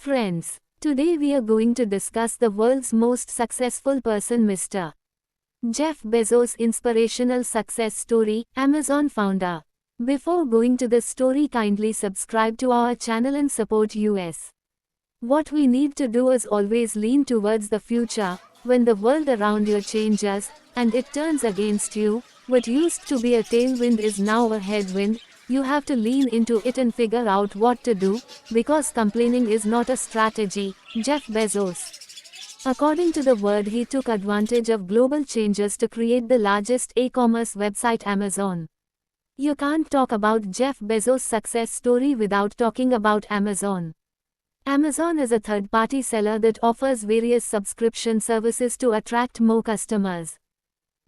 Friends, today we are going to discuss the world's most successful person, Mr. Jeff Bezos' inspirational success story, Amazon founder. Before going to the story, kindly subscribe to our channel and support us. What we need to do is always lean towards the future. When the world around you changes, and it turns against you, what used to be a tailwind is now a headwind. You have to lean into it and figure out what to do, because complaining is not a strategy. Jeff Bezos. According to The Word, he took advantage of global changes to create the largest e-commerce website, Amazon. You can't talk about Jeff Bezos' success story without talking about Amazon. Amazon is a third-party seller that offers various subscription services to attract more customers.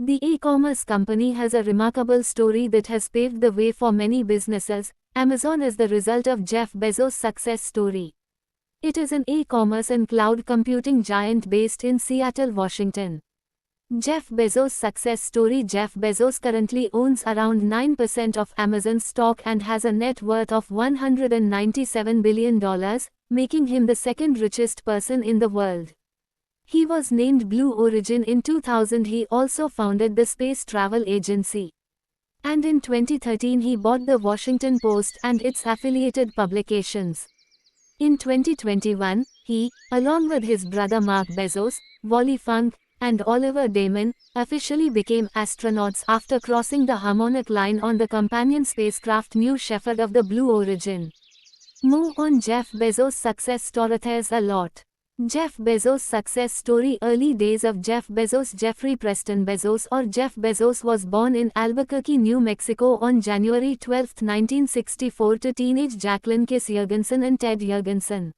The e-commerce company has a remarkable story that has paved the way for many businesses. Amazon is the result of Jeff Bezos' success story. It is an e-commerce and cloud computing giant based in Seattle, Washington. Jeff Bezos' success story. Jeff Bezos currently owns around 9% of Amazon's stock and has a net worth of $197 billion, making him the second richest person in the world. He was named Blue Origin in 2000. He also founded the space travel agency. And in 2013 he bought the Washington Post and its affiliated publications. In 2021, he, along with his brother Mark Bezos, Wally Funk, and Oliver Damon, officially became astronauts after crossing the harmonic line on the companion spacecraft New Shepard of the Blue Origin. More on Jeff Bezos' success story. There's a lot. Jeff Bezos' success story. Early days of Jeff Bezos. Jeffrey Preston Bezos or Jeff Bezos was born in Albuquerque, New Mexico on January 12, 1964 to teenage Jacqueline Kiss Jorgensen and Ted Jorgensen.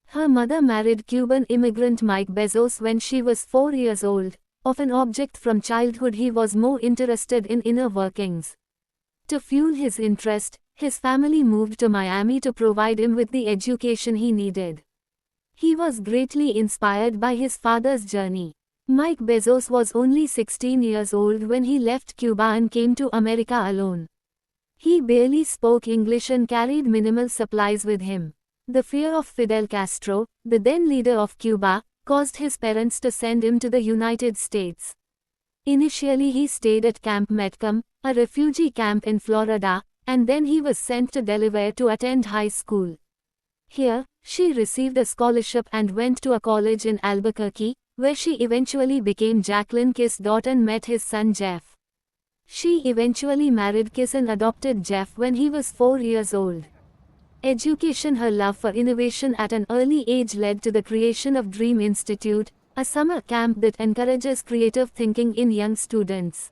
Her mother married Cuban immigrant Mike Bezos when she was 4 years old. Of an object from childhood, he was more interested in inner workings. To fuel his interest, his family moved to Miami to provide him with the education he needed. He was greatly inspired by his father's journey. Mike Bezos was only 16 years old when he left Cuba and came to America alone. He barely spoke English and carried minimal supplies with him. The fear of Fidel Castro, the then leader of Cuba, caused his parents to send him to the United States. Initially he stayed at Camp Metcalm, a refugee camp in Florida, and then he was sent to Delaware to attend high school. Here, she received a scholarship and went to a college in Albuquerque, where she eventually became Jacqueline Kiss' daughter and met his son Jeff. She eventually married Kiss and adopted Jeff when he was 4 years old. Education. Her love for innovation at an early age led to the creation of Dream Institute, a summer camp that encourages creative thinking in young students.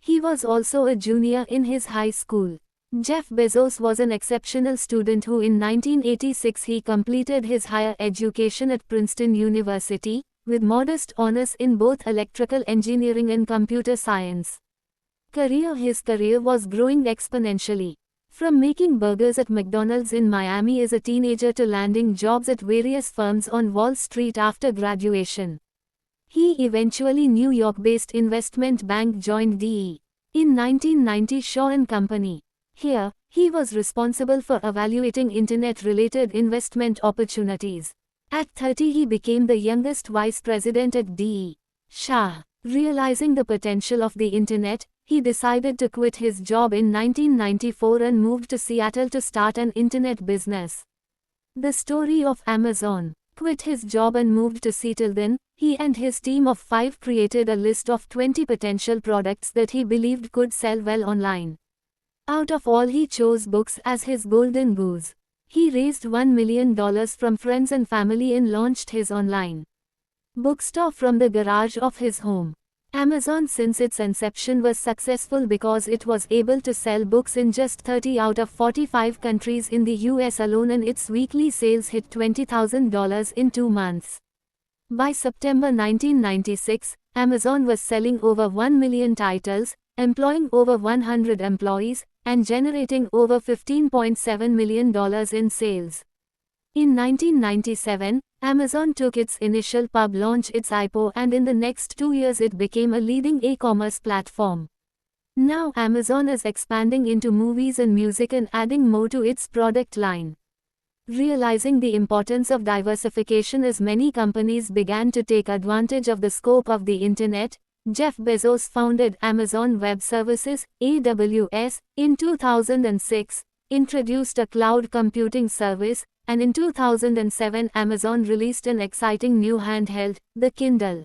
He was also a junior in his high school. Jeff Bezos was an exceptional student who in 1986 he completed his higher education at Princeton University, with modest honors in both electrical engineering and computer science. His career was growing exponentially. From making burgers at McDonald's in Miami as a teenager to landing jobs at various firms on Wall Street after graduation. He eventually New York-based investment bank joined DE. In 1990 Shaw & Company. Here, he was responsible for evaluating internet-related investment opportunities. At 30 he became the youngest vice president at DE. Shaw. Realizing the potential of the internet, he decided to quit his job in 1994 and moved to Seattle to start an internet business. The story of Amazon. Quit his job and moved to Seattle. Then, he and his team of 5 created a list of 20 potential products that he believed could sell well online. Out of all, he chose books as his golden goose. He raised $1 million from friends and family and launched his online bookstore from the garage of his home. Amazon since its inception was successful because it was able to sell books in just 30 out of 45 countries in the US alone, and its weekly sales hit $20,000 in 2 months. By September 1996, Amazon was selling over 1 million titles, employing over 100 employees, and generating over $15.7 million in sales. In 1997, Amazon took its initial pub launch, its IPO, and in the next 2 years it became a leading e-commerce platform. Now Amazon is expanding into movies and music and adding more to its product line. Realizing the importance of diversification as many companies began to take advantage of the scope of the Internet, Jeff Bezos founded Amazon Web Services, AWS, in 2006, introduced a cloud computing service, and in 2007 Amazon released an exciting new handheld, the Kindle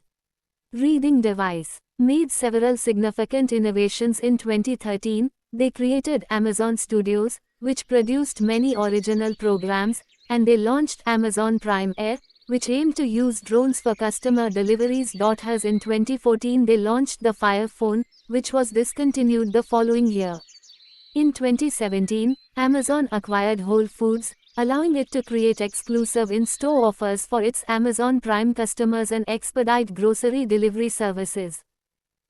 reading device. Made several significant innovations in 2013, they created Amazon Studios, which produced many original programs, and they launched Amazon Prime Air, which aimed to use drones for customer deliveries. As in 2014 they launched the Fire Phone, which was discontinued the following year. In 2017, Amazon acquired Whole Foods, allowing it to create exclusive in-store offers for its Amazon Prime customers and expedite grocery delivery services.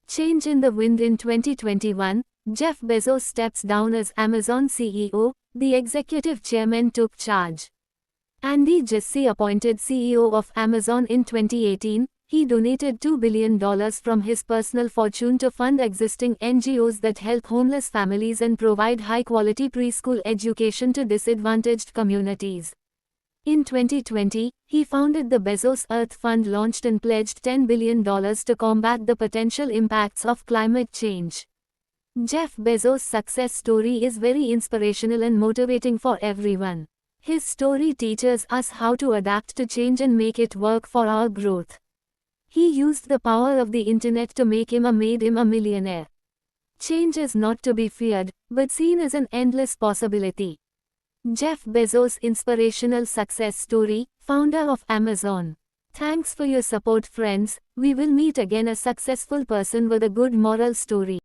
Change in the wind in 2021, Jeff Bezos steps down as Amazon CEO, the executive chairman took charge. Andy Jassy appointed CEO of Amazon in 2018, he donated $2 billion from his personal fortune to fund existing NGOs that help homeless families and provide high-quality preschool education to disadvantaged communities. In 2020, he founded the Bezos Earth Fund, launched and pledged $10 billion to combat the potential impacts of climate change. Jeff Bezos' success story is very inspirational and motivating for everyone. His story teaches us how to adapt to change and make it work for our growth. He used the power of the Internet to made him a millionaire. Change is not to be feared, but seen as an endless possibility. Jeff Bezos' inspirational success story, founder of Amazon. Thanks for your support, friends. We will meet again a successful person with a good moral story.